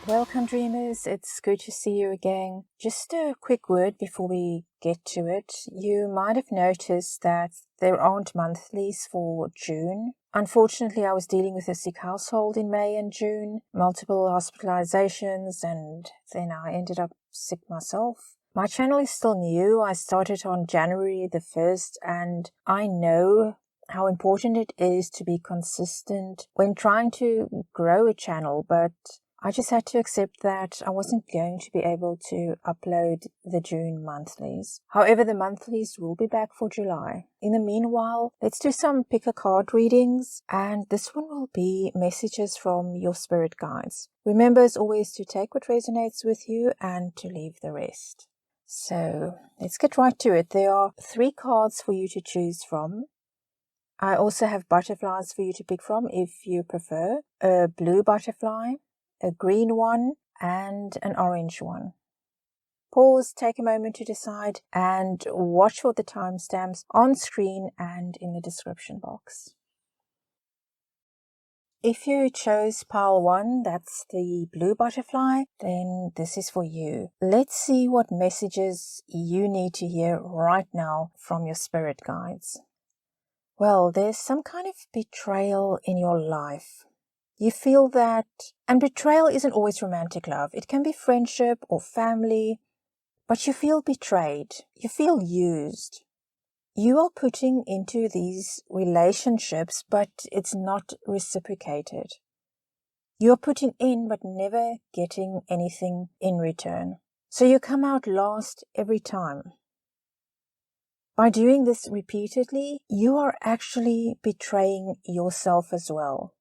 Welcome, dreamers. It's good to see you again. Just a quick word before we get to it. You might have noticed that there aren't monthlies for June. Unfortunately, I was dealing with a sick household in May and June, multiple hospitalizations, and then I ended up sick myself. My channel is still new. I started on January the 1st, and I know how important it is to be consistent when trying to grow a channel, but I just had to accept that I wasn't going to be able to upload the June monthlies. However, the monthlies will be back for July. In the meanwhile, let's do some pick a card readings, and this one will be messages from your spirit guides. Remember, as always, to take what resonates with you and to leave the rest. So let's get right to it. There are 3 cards for you to choose from. I also have butterflies for you to pick from if you prefer. A blue butterfly, a green one, and an orange one. Pause, take a moment to decide, and watch for the timestamps on screen and in the description box. If you chose pile 1, that's the blue butterfly, then this is for you. Let's see what messages you need to hear right now from your spirit guides. Well, there's some kind of betrayal in your life. You feel that, and betrayal isn't always romantic love. It can be friendship or family, but you feel betrayed. You feel used. You are putting into these relationships, but it's not reciprocated. You're putting in, but never getting anything in return. So you come out last every time. By doing this repeatedly, you are actually betraying yourself as well.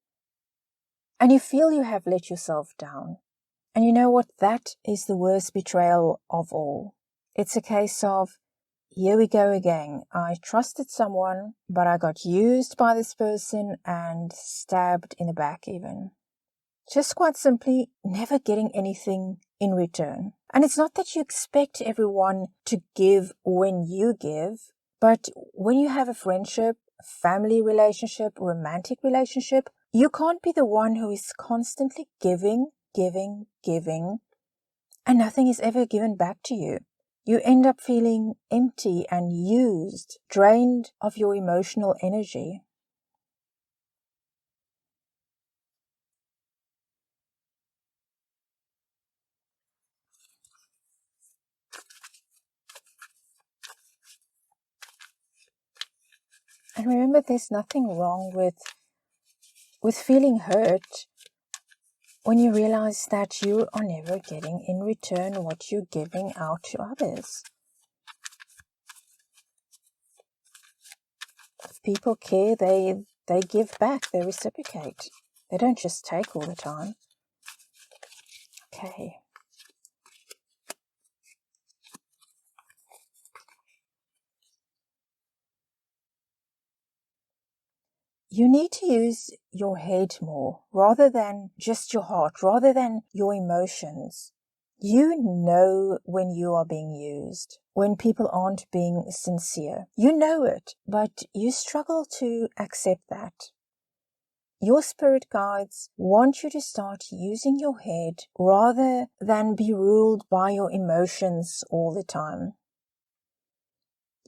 And you feel you have let yourself down. And you know what? That is the worst betrayal of all. It's a case of, here we go again. I trusted someone, but I got used by this person and stabbed in the back even. Just quite simply never getting anything in return. And it's not that you expect everyone to give when you give, but when you have a friendship, family relationship, romantic relationship, you can't be the one who is constantly giving, and nothing is ever given back to you. You end up feeling empty and used, drained of your emotional energy. And remember, there's nothing wrong with feeling hurt when you realize that you are never getting in return what you're giving out to others. If people care, they give back, they reciprocate. They don't just take all the time. Okay. You need to use your head more rather than just your heart, rather than your emotions. You know when you are being used, when people aren't being sincere. You know it, but you struggle to accept that. Your spirit guides want you to start using your head rather than be ruled by your emotions all the time.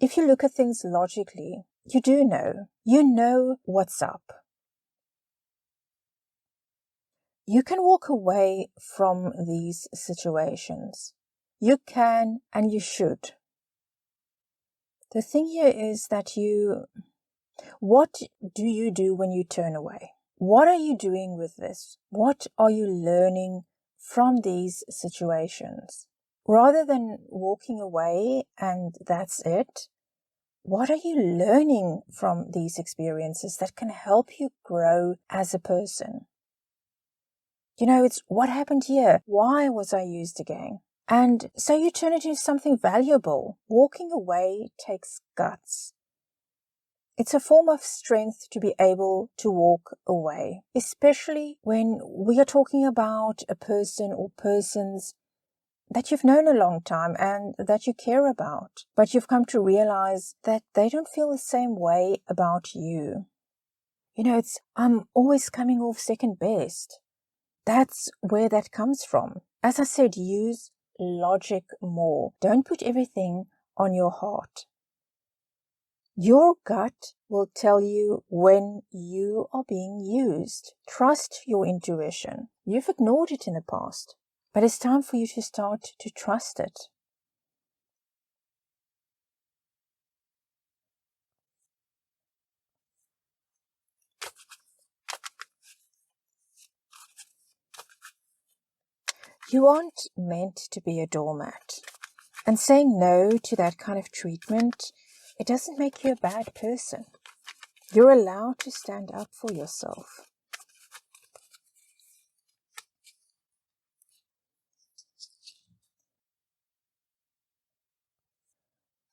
If you look at things logically, you do know. You know what's up. You can walk away from these situations. You can and you should. The thing here is that what do you do when you turn away? What are you doing with this? What are you learning from these situations? Rather than walking away and that's it, what are you learning from these experiences that can help you grow as a person? You know, it's what happened here? Why was I used again? And so you turn it into something valuable. Walking away takes guts. It's a form of strength to be able to walk away, especially when we are talking about a person or persons that you've known a long time and that you care about, but you've come to realize that they don't feel the same way about you. You know, I'm always coming off second best. That's where that comes from. As I said, use logic more. Don't put everything on your heart. Your gut will tell you when you are being used. Trust your intuition. You've ignored it in the past, but it's time for you to start to trust it. You aren't meant to be a doormat. And saying no to that kind of treatment, it doesn't make you a bad person. You're allowed to stand up for yourself.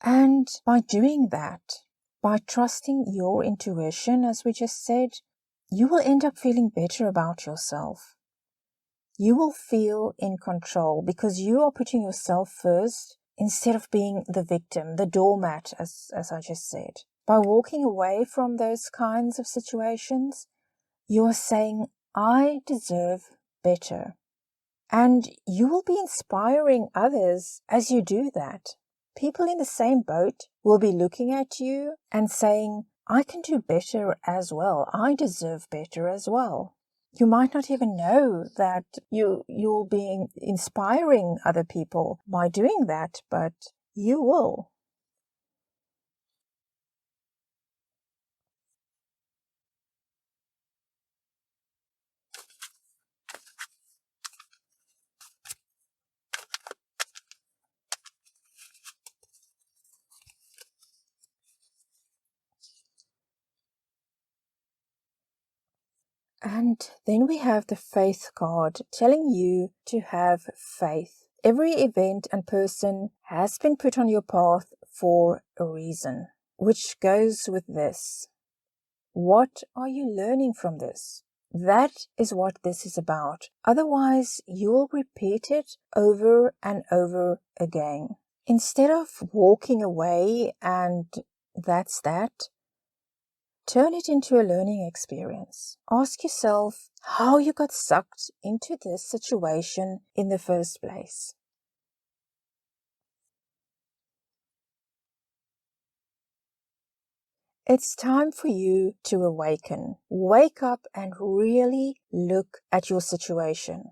And by doing that, by trusting your intuition, as we just said, you will end up feeling better about yourself. You will feel in control because you are putting yourself first instead of being the victim, the doormat, as I just said. By walking away from those kinds of situations, you are saying, I deserve better. And you will be inspiring others as you do that. People in the same boat will be looking at you and saying, I can do better as well. I deserve better as well. You might not even know that you'll be inspiring other people by doing that, but you will. And then we have the faith card telling you to have faith. Every event and person has been put on your path for a reason, which goes with this. What are you learning from this? That is what this is about. Otherwise, you'll repeat it over and over again. Instead of walking away and that's that, turn it into a learning experience. Ask yourself how you got sucked into this situation in the first place. It's time for you to awaken. Wake up and really look at your situation.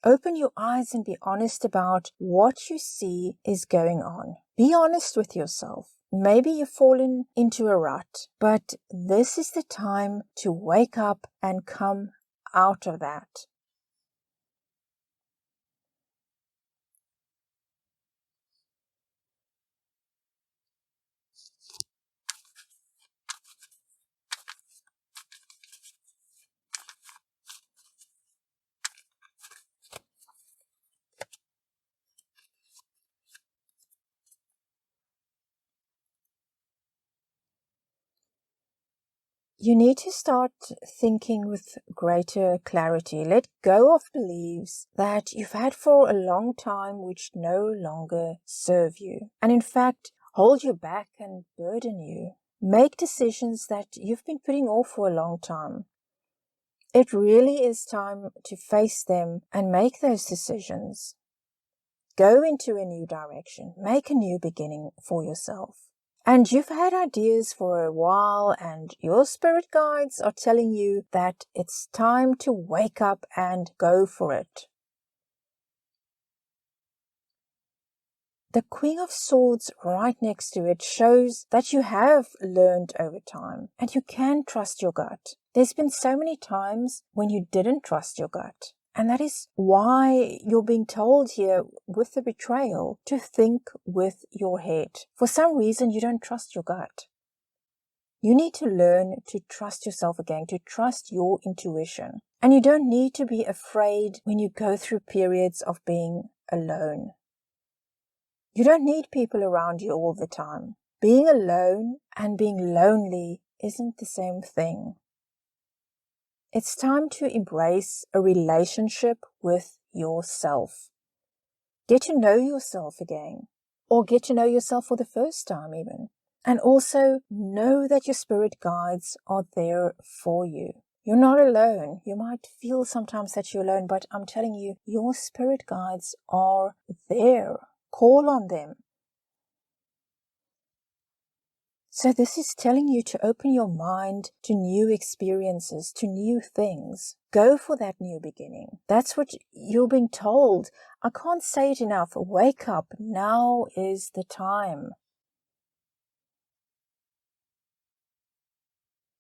Open your eyes and be honest about what you see is going on. Be honest with yourself. Maybe you've fallen into a rut, but this is the time to wake up and come out of that. You need to start thinking with greater clarity. Let go of beliefs that you've had for a long time which no longer serve you, and in fact hold you back and burden you. Make decisions that you've been putting off for a long time. It really is time to face them and make those decisions. Go into a new direction. Make a new beginning for yourself. And you've had ideas for a while and your spirit guides are telling you that it's time to wake up and go for it. The Queen of Swords right next to it shows that you have learned over time and you can trust your gut. There's been so many times when you didn't trust your gut. And that is why you're being told here with the betrayal to think with your head. For some reason, you don't trust your gut. You need to learn to trust yourself again, to trust your intuition. And you don't need to be afraid when you go through periods of being alone. You don't need people around you all the time. Being alone and being lonely isn't the same thing. It's time to embrace a relationship with yourself. Get to know yourself again, or get to know yourself for the first time even. And also know that your spirit guides are there for you. You're not alone. You might feel sometimes that you're alone, but I'm telling you, your spirit guides are there. Call on them. So this is telling you to open your mind to new experiences, to new things. Go for that new beginning. That's what you're being told. I can't say it enough. Wake up. Now is the time.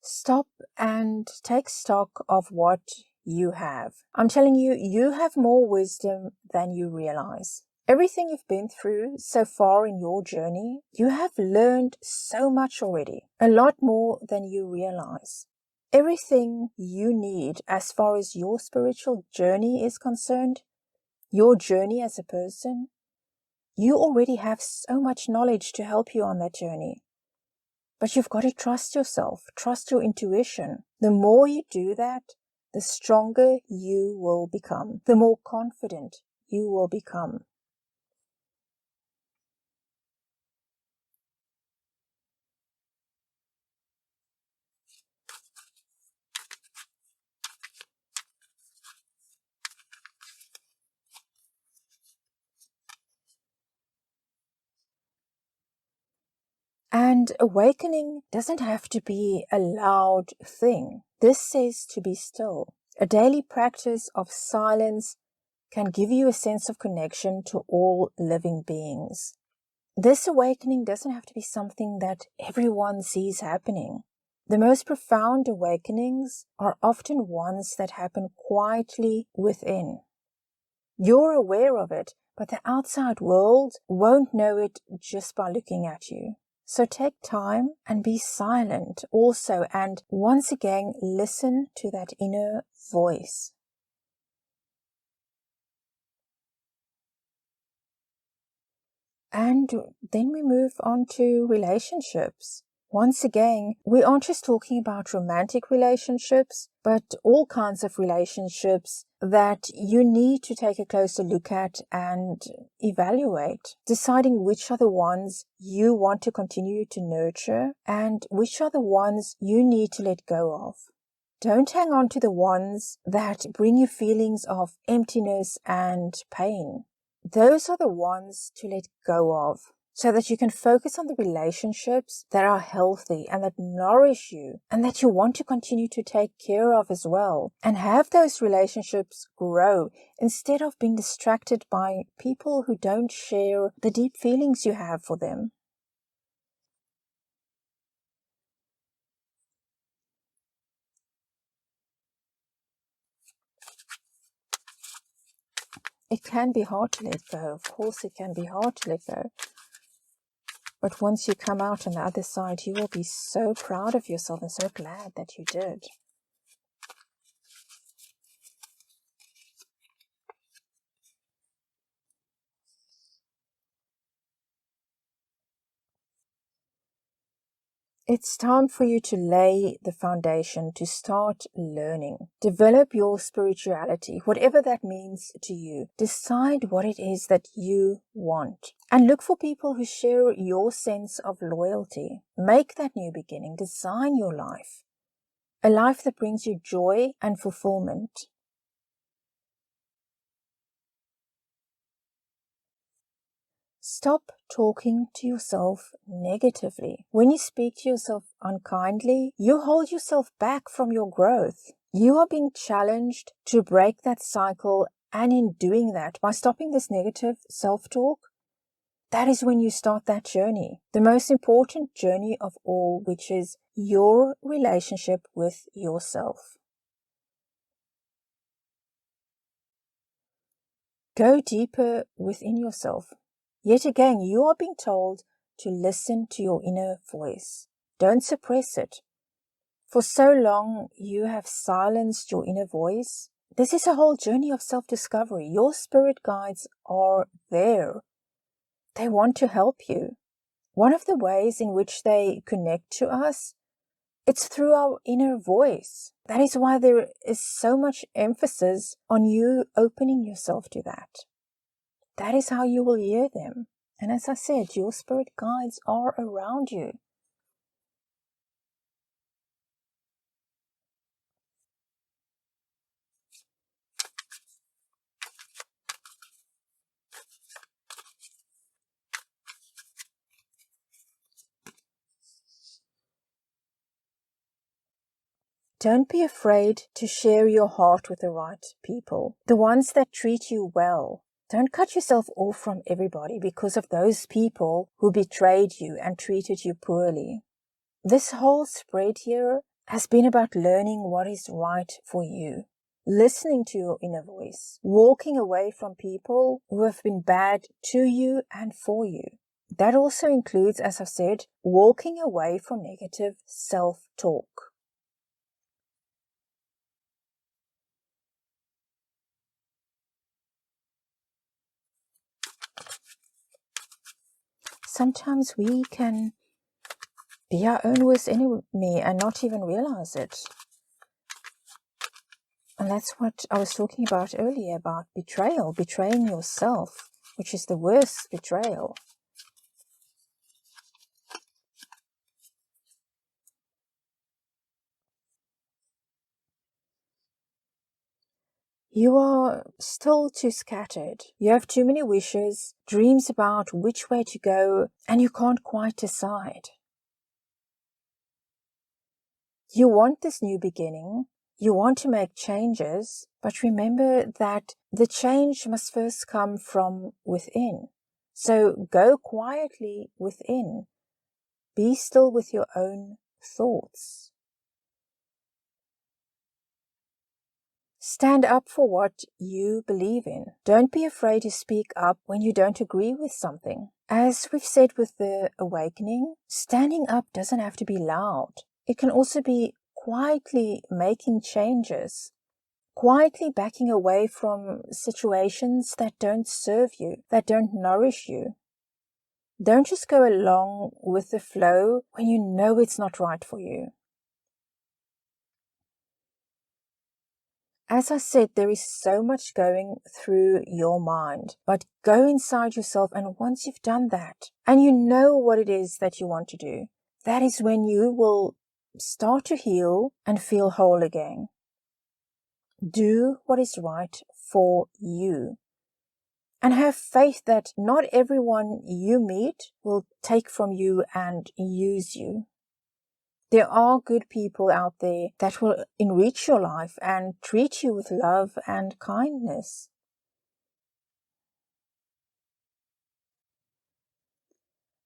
Stop and take stock of what you have. I'm telling you, you have more wisdom than you realize. Everything you've been through so far in your journey, you have learned so much already, a lot more than you realize. Everything you need as far as your spiritual journey is concerned, your journey as a person, you already have so much knowledge to help you on that journey. But you've got to trust yourself, trust your intuition. The more you do that, the stronger you will become, the more confident you will become. And awakening doesn't have to be a loud thing. This says to be still. A daily practice of silence can give you a sense of connection to all living beings. This awakening doesn't have to be something that everyone sees happening. The most profound awakenings are often ones that happen quietly within. You're aware of it, but the outside world won't know it just by looking at you. So take time and be silent also, and once again listen to that inner voice. And then we move on to relationships. Once again, we aren't just talking about romantic relationships, but all kinds of relationships that you need to take a closer look at and evaluate, deciding which are the ones you want to continue to nurture and which are the ones you need to let go of. Don't hang on to the ones that bring you feelings of emptiness and pain. Those are the ones to let go of, so that you can focus on the relationships that are healthy and that nourish you and that you want to continue to take care of as well, and have those relationships grow instead of being distracted by people who don't share the deep feelings you have for them. It can be hard to let go. Of course, it can be hard to let go. But once you come out on the other side, you will be so proud of yourself and so glad that you did. It's time for you to lay the foundation, to start learning. Develop your spirituality, whatever that means to you. Decide what it is that you want. And look for people who share your sense of loyalty. Make that new beginning. Design your life. A life that brings you joy and fulfillment. Stop talking to yourself negatively. When you speak to yourself unkindly, you hold yourself back from your growth. You are being challenged to break that cycle, and in doing that, by stopping this negative self-talk, that is when you start that journey. The most important journey of all, which is your relationship with yourself. Go deeper within yourself. Yet again, you are being told to listen to your inner voice. Don't suppress it. For so long, you have silenced your inner voice. This is a whole journey of self-discovery. Your spirit guides are there. They want to help you. One of the ways in which they connect to us, it's through our inner voice. That is why there is so much emphasis on you opening yourself to that. That is how you will hear them. And as I said, your spirit guides are around you. Don't be afraid to share your heart with the right people, the ones that treat you well. Don't cut yourself off from everybody because of those people who betrayed you and treated you poorly. This whole spread here has been about learning what is right for you, listening to your inner voice, walking away from people who have been bad to you and for you. That also includes, as I've said, walking away from negative self-talk. Sometimes we can be our own worst enemy and not even realize it. And that's what I was talking about earlier, about betrayal, betraying yourself, which is the worst betrayal. You are still too scattered. You have too many wishes, dreams about which way to go, and you can't quite decide. You want this new beginning, you want to make changes, but remember that the change must first come from within. So go quietly within. Be still with your own thoughts. Stand up for what you believe in. Don't be afraid to speak up when you don't agree with something. As we've said with the awakening, standing up doesn't have to be loud. It can also be quietly making changes, quietly backing away from situations that don't serve you, that don't nourish you. Don't just go along with the flow when you know it's not right for you. As I said, there is so much going through your mind, but go inside yourself, and once you've done that, and you know what it is that you want to do, that is when you will start to heal and feel whole again. Do what is right for you. And have faith that not everyone you meet will take from you and use you. There are good people out there that will enrich your life and treat you with love and kindness.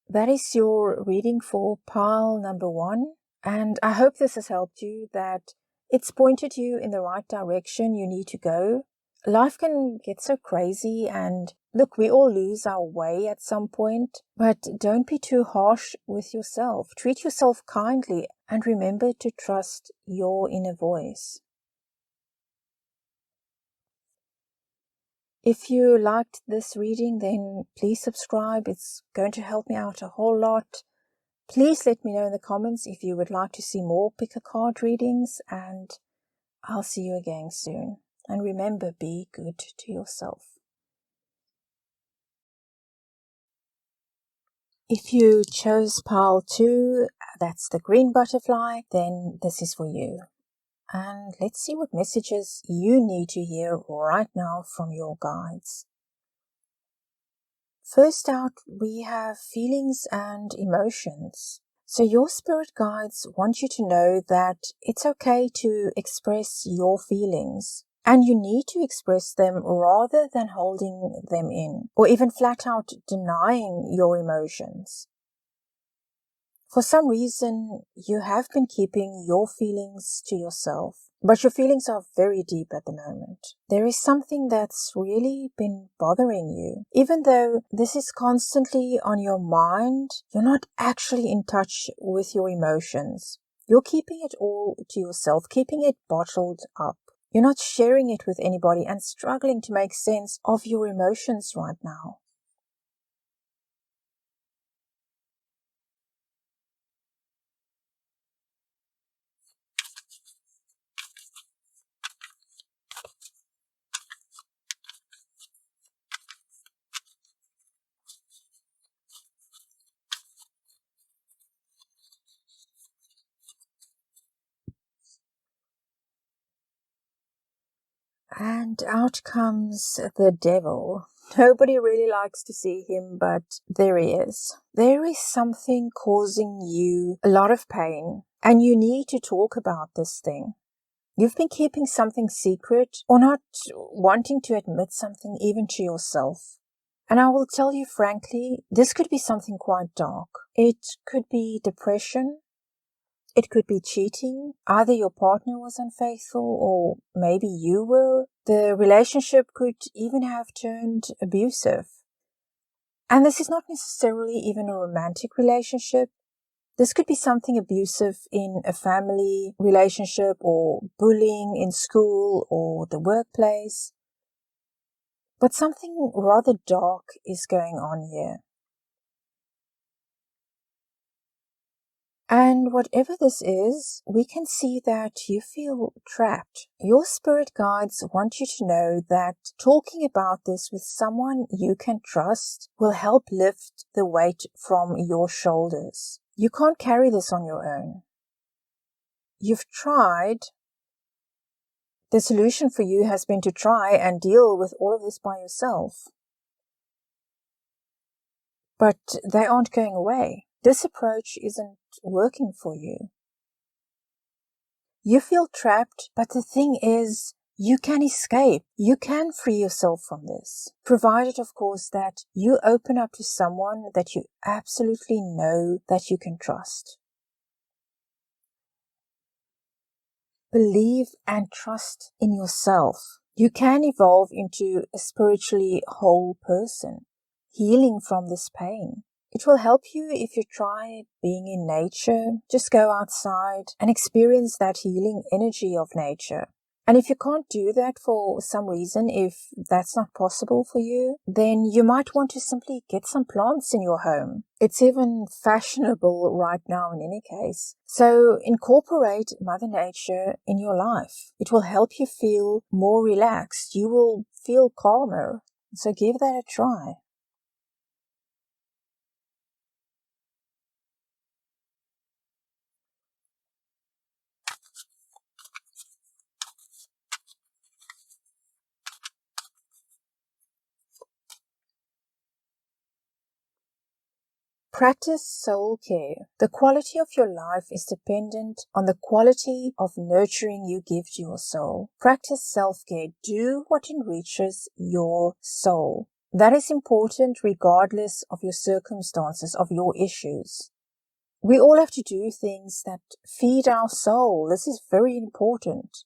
That is your reading for pile number 1. And I hope this has helped you, that it's pointed you in the right direction you need to go. Life can get so crazy, and look, we all lose our way at some point, but don't be too harsh with yourself. Treat yourself kindly and remember to trust your inner voice. If you liked this reading, then please subscribe. It's going to help me out a whole lot. Please let me know in the comments if you would like to see more pick a card readings, and I'll see you again soon. And remember, be good to yourself. If you chose pile 2, that's the green butterfly, then this is for you. And let's see what messages you need to hear right now from your guides. First out, we have feelings and emotions. So your spirit guides want you to know that it's okay to express your feelings. And you need to express them rather than holding them in, or even flat out denying your emotions. For some reason, you have been keeping your feelings to yourself, but your feelings are very deep at the moment. There is something that's really been bothering you. Even though this is constantly on your mind, you're not actually in touch with your emotions. You're keeping it all to yourself, keeping it bottled up. You're not sharing it with anybody and struggling to make sense of your emotions right now. And out comes the devil. Nobody really likes to see him, but there he is. There is something causing you a lot of pain, and you need to talk about this thing. You've been keeping something secret or not wanting to admit something even to yourself. And I will tell you frankly, this could be something quite dark. It could be depression. It could be cheating. Either your partner was unfaithful or maybe you were. The relationship could even have turned abusive. And this is not necessarily even a romantic relationship. This could be something abusive in a family relationship or bullying in school or the workplace. But something rather dark is going on here. And whatever this is, we can see that you feel trapped. Your spirit guides want you to know that talking about this with someone you can trust will help lift the weight from your shoulders. You can't carry this on your own. You've tried. The solution for you has been to try and deal with all of this by yourself. But they aren't going away. This approach isn't working for you. You feel trapped, but the thing is, you can escape. You can free yourself from this. Provided, of course, that you open up to someone that you absolutely know that you can trust. Believe and trust in yourself. You can evolve into a spiritually whole person, healing from this pain. It will help you if you try being in nature. Just go outside and experience that healing energy of nature. And if you can't do that for some reason, if that's not possible for you, then you might want to simply get some plants in your home. It's even fashionable right now in any case. So incorporate Mother Nature in your life. It will help you feel more relaxed. You will feel calmer. So give that a try. Practice soul care. The quality of your life is dependent on the quality of nurturing you give to your soul. Practice self-care. Do what enriches your soul. That is important regardless of your circumstances, of your issues. We all have to do things that feed our soul. This is very important.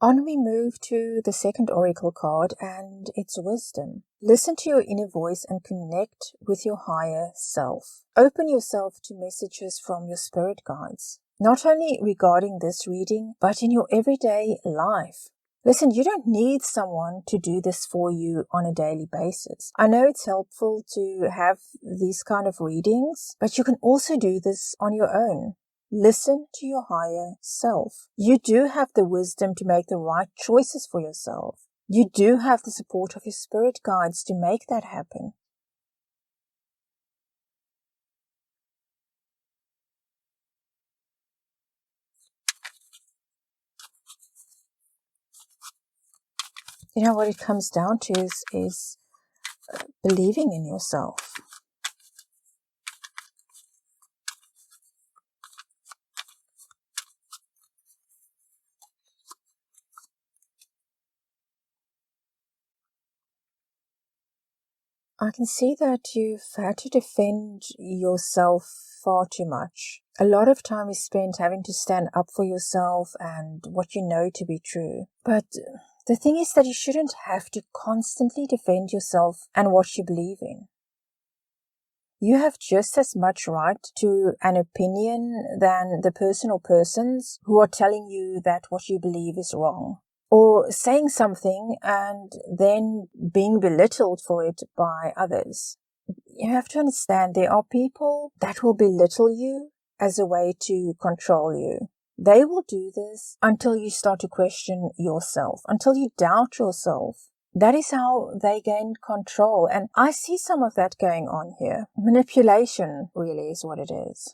On we move to the second oracle card, and it's wisdom. Listen to your inner voice and connect with your higher self. Open yourself to messages from your spirit guides, not only regarding this reading, but in your everyday life. Listen, you don't need someone to do this for you on a daily basis. I know it's helpful to have these kind of readings, but you can also do this on your own. Listen to your higher self. You do have the wisdom to make the right choices for yourself. You do have the support of your spirit guides to make that happen. You know what it comes down to is believing in yourself. I can see that you've had to defend yourself far too much. A lot of time is spent having to stand up for yourself and what you know to be true. But the thing is that you shouldn't have to constantly defend yourself and what you believe in. You have just as much right to an opinion than the person or persons who are telling you that what you believe is wrong, or saying something and then being belittled for it by others. You have to understand there are people that will belittle you as a way to control you. They will do this until you start to question yourself, until you doubt yourself. That is how they gain control. And I see some of that going on here. Manipulation really is what it is.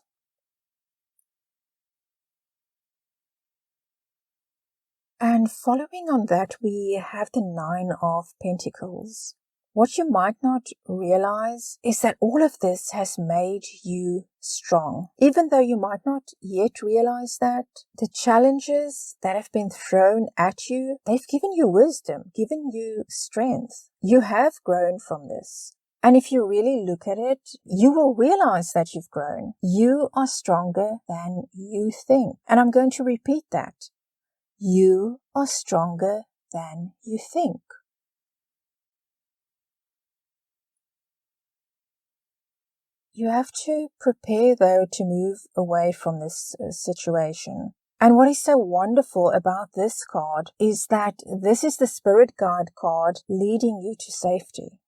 And following on that, we have the 9 of Pentacles. What you might not realize is that all of this has made you strong. Even though you might not yet realize that, the challenges that have been thrown at you, they've given you wisdom, given you strength. You have grown from this. And if you really look at it, you will realize that you've grown. You are stronger than you think. And I'm going to repeat that. You are stronger than you think. You have to prepare, though, to move away from this situation. And what is so wonderful about this card is that this is the Spirit Guide card leading you to safety.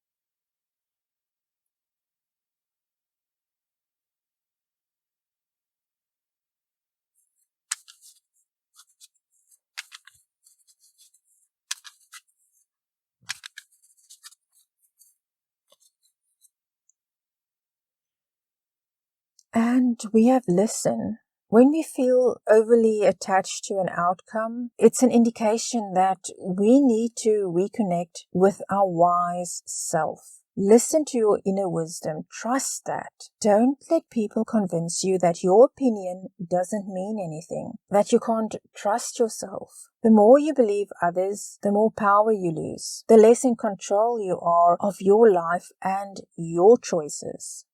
And we have listened. When we feel overly attached to an outcome, it's an indication that we need to reconnect with our wise self. Listen to your inner wisdom. Trust that. Don't let people convince you that your opinion doesn't mean anything, that you can't trust yourself. The more you believe others, the more power you lose, the less in control you are of your life and your choices.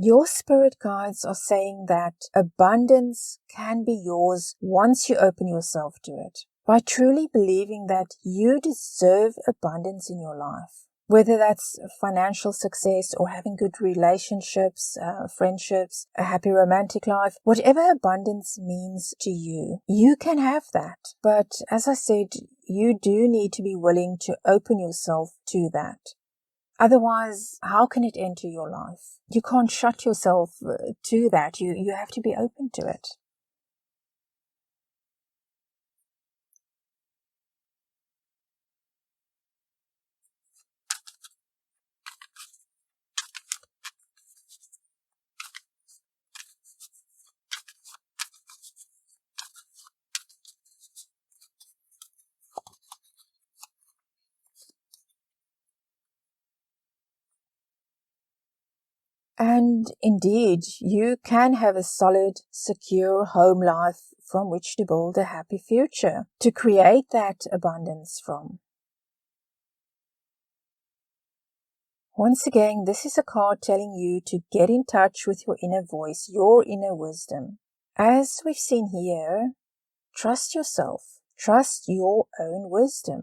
Your spirit guides are saying that abundance can be yours once you open yourself to it. By truly believing that you deserve abundance in your life, whether that's financial success or having good relationships, friendships, a happy romantic life, whatever abundance means to you, you can have that. But as I said, you do need to be willing to open yourself to that. Otherwise, how can it enter your life? You can't shut yourself to that. You have to be open to it. And indeed, you can have a solid, secure home life from which to build a happy future, to create that abundance from. Once again, this is a card telling you to get in touch with your inner voice, your inner wisdom. As we've seen here, trust yourself, trust your own wisdom.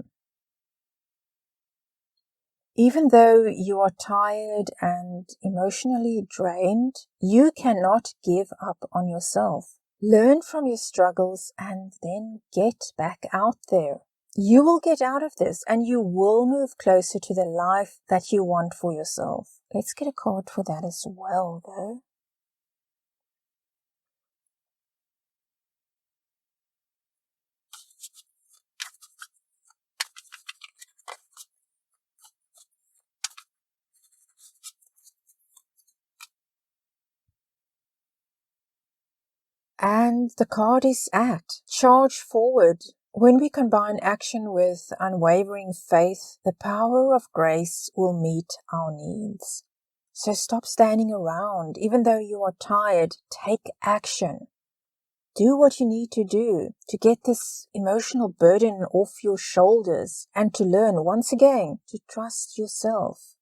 Even though you are tired and emotionally drained, you cannot give up on yourself. Learn from your struggles and then get back out there. You will get out of this and you will move closer to the life that you want for yourself. Let's get a card for that as well, though. And the card is ACT. Charge forward. When we combine action with unwavering faith, the power of grace will meet our needs. So stop standing around. Even though you are tired, take action. Do what you need to do to get this emotional burden off your shoulders and to learn once again to trust yourself.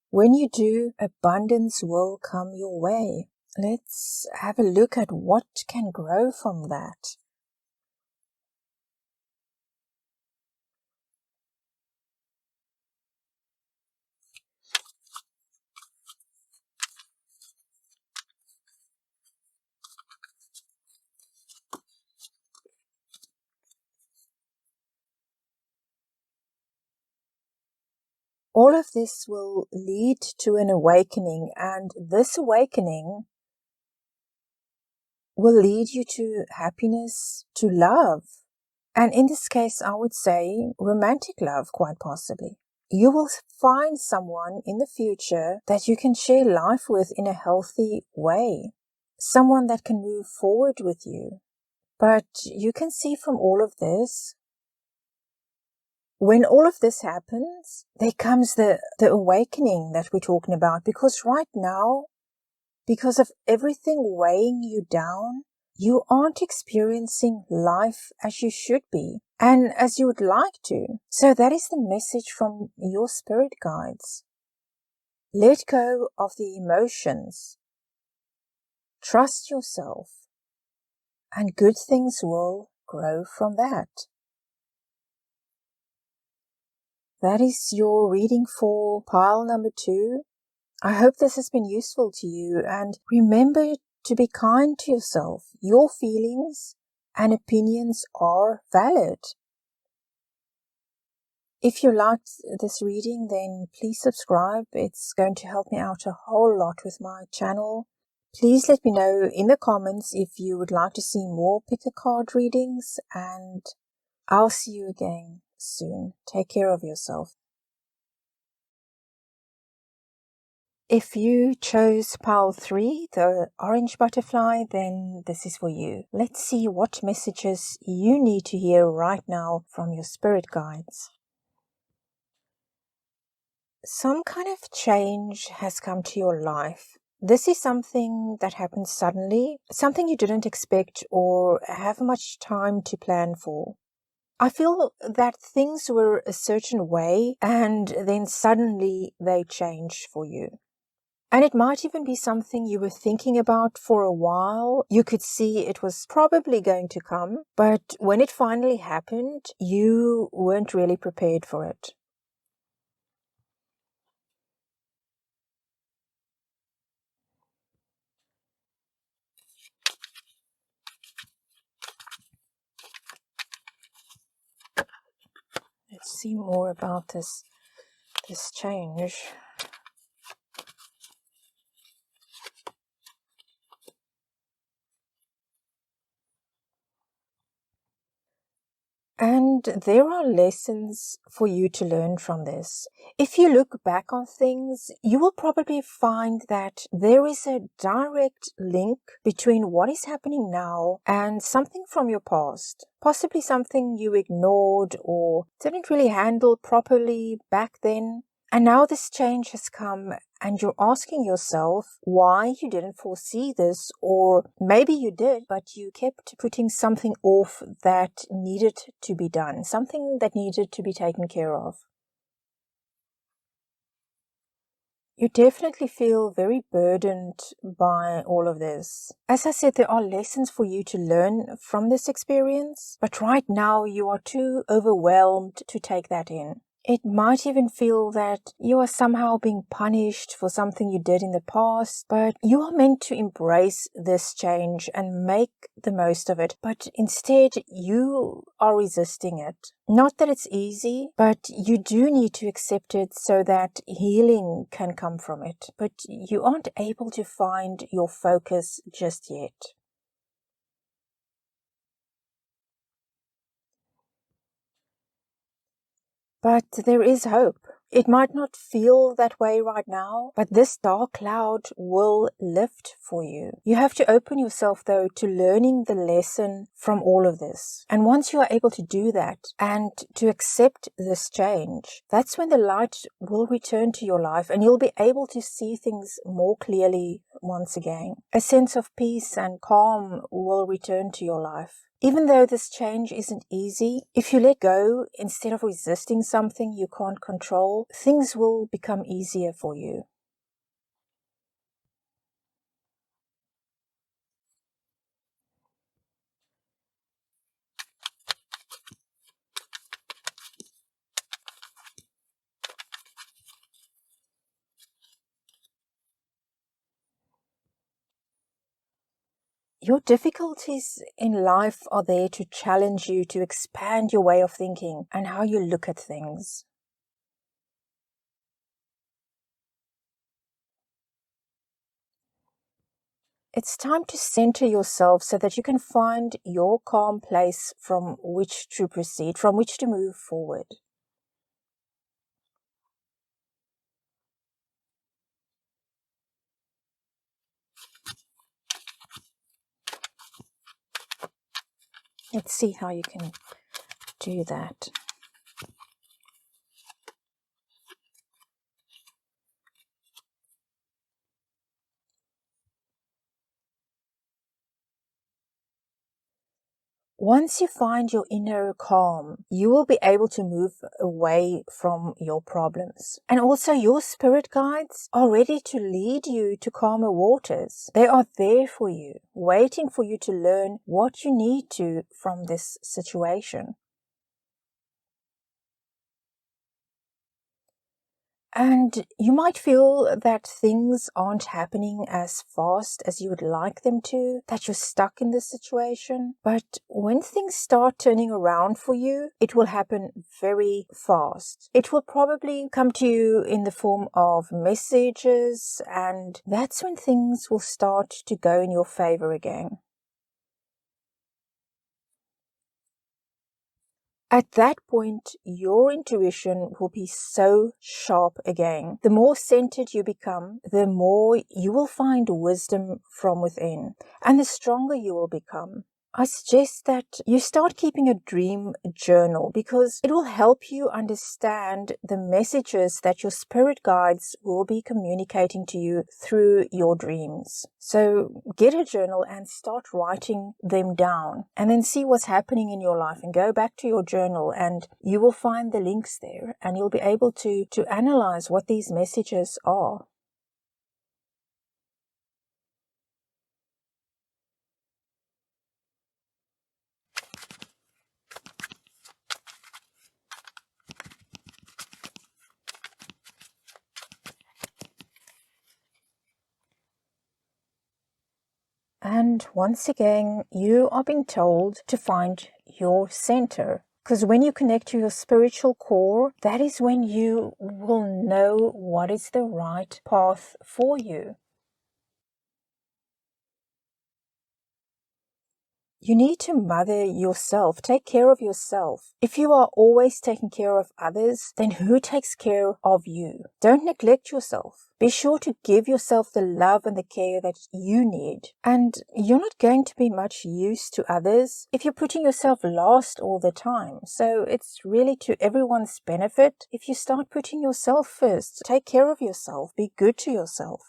When you do, abundance will come your way. Let's have a look at what can grow from that. All of this will lead to an awakening, and this awakening will lead you to happiness, to love. And in this case, I would say romantic love, quite possibly. You will find someone in the future that you can share life with in a healthy way. Someone that can move forward with you. But you can see from all of this, when all of this happens, there comes the awakening that we're talking about. Because right now, because of everything weighing you down, you aren't experiencing life as you should be and as you would like to. So that is the message from your spirit guides. Let go of the emotions. Trust yourself, and good things will grow from that. That is your reading for pile number 2. I hope this has been useful to you, and remember to be kind to yourself. Your feelings and opinions are valid. If you liked this reading, then please subscribe. It's going to help me out a whole lot with my channel. Please let me know in the comments if you would like to see more pick a card readings, and I'll see you again soon. Take care of yourself. If you chose pile 3, the orange butterfly, then this is for you. Let's see what messages you need to hear right now from your spirit guides. Some kind of change has come to your life. This is something that happened suddenly, something you didn't expect or have much time to plan for. I feel that things were a certain way and then suddenly they changed for you. And it might even be something you were thinking about for a while. You could see it was probably going to come, but when it finally happened, you weren't really prepared for it. Let's see more about this change. And there are lessons for you to learn from this. If you look back on things, you will probably find that there is a direct link between what is happening now and something from your past. Possibly something you ignored or didn't really handle properly back then. And now this change has come and you're asking yourself why you didn't foresee this, or maybe you did, but you kept putting something off that needed to be done, something that needed to be taken care of. You definitely feel very burdened by all of this. As I said, there are lessons for you to learn from this experience, but right now you are too overwhelmed to take that in. It might even feel that you are somehow being punished for something you did in the past, but you are meant to embrace this change and make the most of it. But instead, you are resisting it. Not that it's easy, but you do need to accept it so that healing can come from it. But you aren't able to find your focus just yet. But there is hope. It might not feel that way right now, but this dark cloud will lift for you. You have to open yourself, though, to learning the lesson from all of this. And once you are able to do that and to accept this change, that's when the light will return to your life and you'll be able to see things more clearly once again. A sense of peace and calm will return to your life. Even though this change isn't easy, if you let go instead of resisting something you can't control, things will become easier for you. Your difficulties in life are there to challenge you to expand your way of thinking and how you look at things. It's time to center yourself so that you can find your calm place from which to proceed, from which to move forward. Let's see how you can do that. Once you find your inner calm, you will be able to move away from your problems. And also your spirit guides are ready to lead you to calmer waters. They are there for you, waiting for you to learn what you need to from this situation. And you might feel that things aren't happening as fast as you would like them to, that you're stuck in this situation. But when things start turning around for you, it will happen very fast. It will probably come to you in the form of messages, and that's when things will start to go in your favor again. At that point, your intuition will be so sharp again. The more centered you become, the more you will find wisdom from within, and the stronger you will become. I suggest that you start keeping a dream journal because it will help you understand the messages that your spirit guides will be communicating to you through your dreams. So get a journal and start writing them down, and then see what's happening in your life, and go back to your journal and you will find the links there, and you'll be able to analyze what these messages are. And once again, you are being told to find your center. Because when you connect to your spiritual core, that is when you will know what is the right path for you. You need to mother yourself, take care of yourself. If you are always taking care of others, then who takes care of you? Don't neglect yourself. Be sure to give yourself the love and the care that you need. And you're not going to be much use to others if you're putting yourself last all the time. So it's really to everyone's benefit if you start putting yourself first. Take care of yourself. Be good to yourself.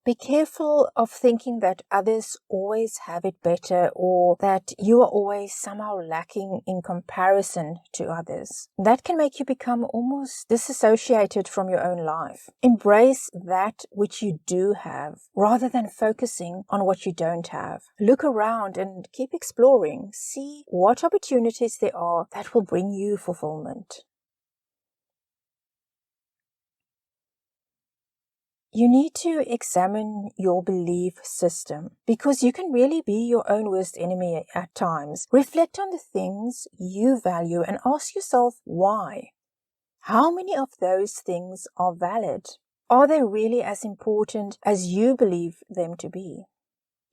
Be careful of thinking that others always have it better, or that you are always somehow lacking in comparison to others. That can make you become almost disassociated from your own life. Embrace that which you do have, rather than focusing on what you don't have. Look around and keep exploring. See what opportunities there are that will bring you fulfillment. You need to examine your belief system, because you can really be your own worst enemy at times. Reflect on the things you value and ask yourself why. How many of those things are valid? Are they really as important as you believe them to be?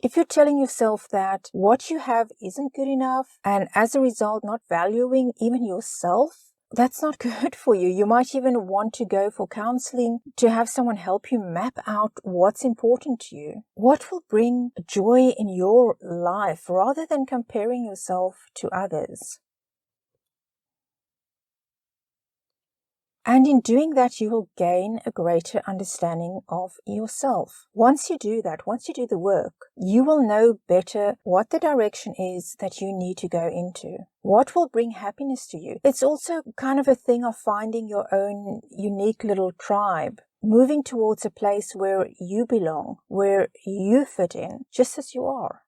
If you're telling yourself that what you have isn't good enough, and as a result not valuing even yourself, that's not good for you. You might even want to go for counseling to have someone help you map out what's important to you. What will bring joy in your life, rather than comparing yourself to others. And in doing that, you will gain a greater understanding of yourself. Once you do that, once you do the work, you will know better what the direction is that you need to go into. What will bring happiness to you? It's also kind of a thing of finding your own unique little tribe, moving towards a place where you belong, where you fit in, just as you are.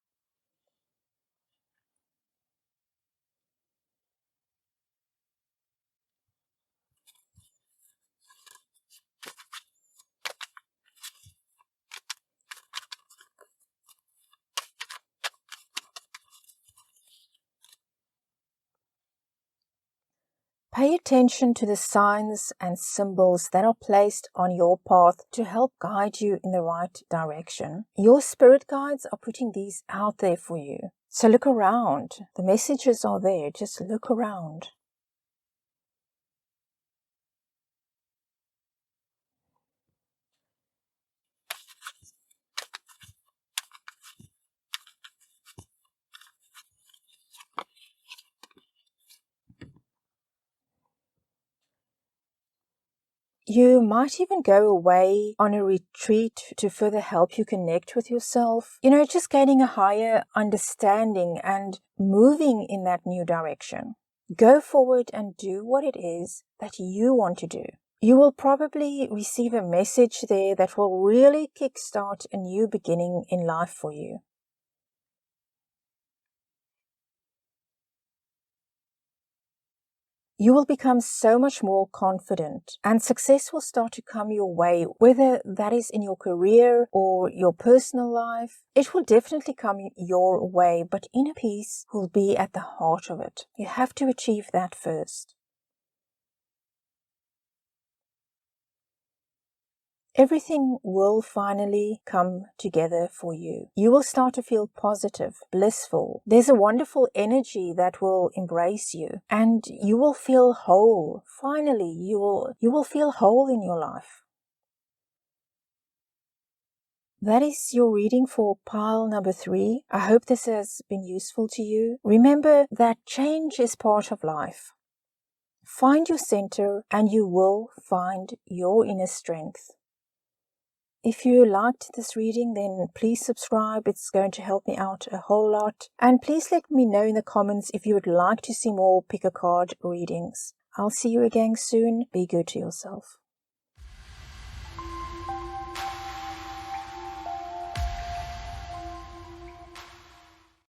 Pay Pay attention to the signs and symbols that are placed on your path to help guide you in the right direction. Your spirit guides are putting these out there for you. So look around. The messages are there. Just look around. You might even go away on a retreat to further help you connect with yourself. Just gaining a higher understanding and moving in that new direction. Go forward and do what it is that you want to do. You will probably receive a message there that will really kickstart a new beginning in life for you. You will become so much more confident and success will start to come your way, whether that is in your career or your personal life. It will definitely come your way, but inner peace will be at the heart of it. You have to achieve that first. Everything will finally come together for you. You will start to feel positive, blissful. There's a wonderful energy that will embrace you and you will feel whole. Finally, you will feel whole in your life. That is your reading for pile number 3. I hope this has been useful to you. Remember that change is part of life. Find your center and you will find your inner strength. If you liked this reading, then please subscribe. It's going to help me out a whole lot. And please let me know in the comments if you would like to see more pick a card readings. I'll see you again soon. Be good to yourself.